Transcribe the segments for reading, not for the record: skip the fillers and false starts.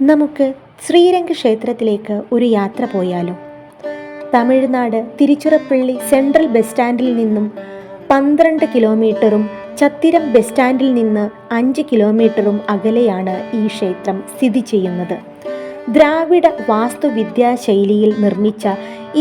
നമുക്ക് ശ്രീരംഗ ക്ഷേത്രത്തിലേക്ക് ഒരു യാത്ര പോയാലോ? തമിഴ്നാട് തിരുച്ചിറപ്പള്ളി സെൻട്രൽ ബസ് സ്റ്റാൻഡിൽ നിന്നും 12 കിലോമീറ്ററും ചത്തിരം ബസ് സ്റ്റാൻഡിൽ നിന്ന് 5 കിലോമീറ്ററും അകലെയാണ് ഈ ക്ഷേത്രം സ്ഥിതി ചെയ്യുന്നത്. ദ്രാവിഡ വാസ്തുവിദ്യാ ശൈലിയിൽ നിർമ്മിച്ച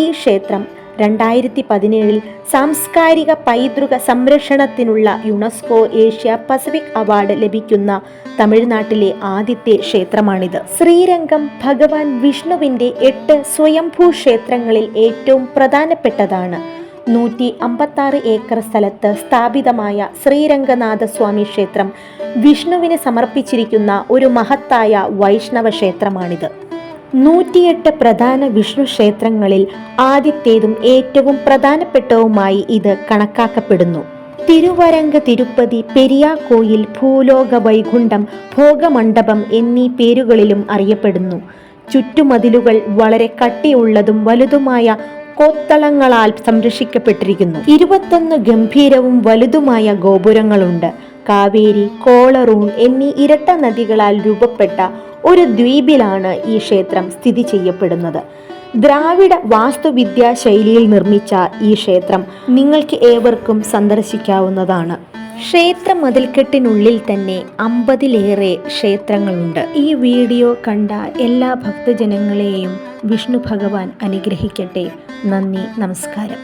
ഈ ക്ഷേത്രം 2017 സാംസ്കാരിക പൈതൃക സംരക്ഷണത്തിനുള്ള യുനെസ്കോ ഏഷ്യ പസഫിക് അവാർഡ് ലഭിക്കുന്ന തമിഴ്നാട്ടിലെ ആദ്യത്തെ ക്ഷേത്രമാണിത്. ശ്രീരംഗം ഭഗവാൻ വിഷ്ണുവിൻ്റെ 8 സ്വയംഭൂ ക്ഷേത്രങ്ങളിൽ ഏറ്റവും പ്രധാനപ്പെട്ടതാണ്. 156 ഏക്കർ സ്ഥലത്ത് സ്ഥാപിതമായ ശ്രീരംഗനാഥസ്വാമി ക്ഷേത്രം വിഷ്ണുവിന് സമർപ്പിച്ചിരിക്കുന്ന ഒരു മഹത്തായ വൈഷ്ണവ ക്ഷേത്രമാണിത്. 108 പ്രധാന വിഷ്ണു ക്ഷേത്രങ്ങളിൽ ആദ്യത്തേതും ഏറ്റവും പ്രധാനപ്പെട്ടതുമായി ഇത് കണക്കാക്കപ്പെടുന്നു. തിരുവരങ്ക തിരുപ്പതി, പെരിയാക്കോയിൽ, ഭൂലോക വൈകുണ്ഠം, ഭോഗമണ്ഡപം എന്നീ പേരുകളിലും അറിയപ്പെടുന്നു. ചുറ്റുമതിലുകൾ വളരെ കട്ടിയുള്ളതും വലുതുമായ കൊത്തളങ്ങളാൽ സംരക്ഷിക്കപ്പെട്ടിരിക്കുന്നു. 21 ഗംഭീരവും വലുതുമായ ഗോപുരങ്ങളുണ്ട്. കാവേരി, കോളറൂൺ എന്നീ ഇരട്ട നദികളാൽ രൂപപ്പെട്ട ഒരു ദ്വീപിലാണ് ഈ ക്ഷേത്രം സ്ഥിതി ചെയ്യപ്പെടുന്നത്. ദ്രാവിഡ വാസ്തുവിദ്യാ ശൈലിയിൽ നിർമ്മിച്ച ഈ ക്ഷേത്രം നിങ്ങൾക്ക് ഏവർക്കും സന്ദർശിക്കാവുന്നതാണ്. ക്ഷേത്ര മതിൽക്കെട്ടിനുള്ളിൽ തന്നെ 50-ലേറെ ക്ഷേത്രങ്ങളുണ്ട്. ഈ വീഡിയോ കണ്ട എല്ലാ ഭക്തജനങ്ങളെയും വിഷ്ണു ഭഗവാൻ അനുഗ്രഹിക്കട്ടെ. നന്ദി, നമസ്കാരം.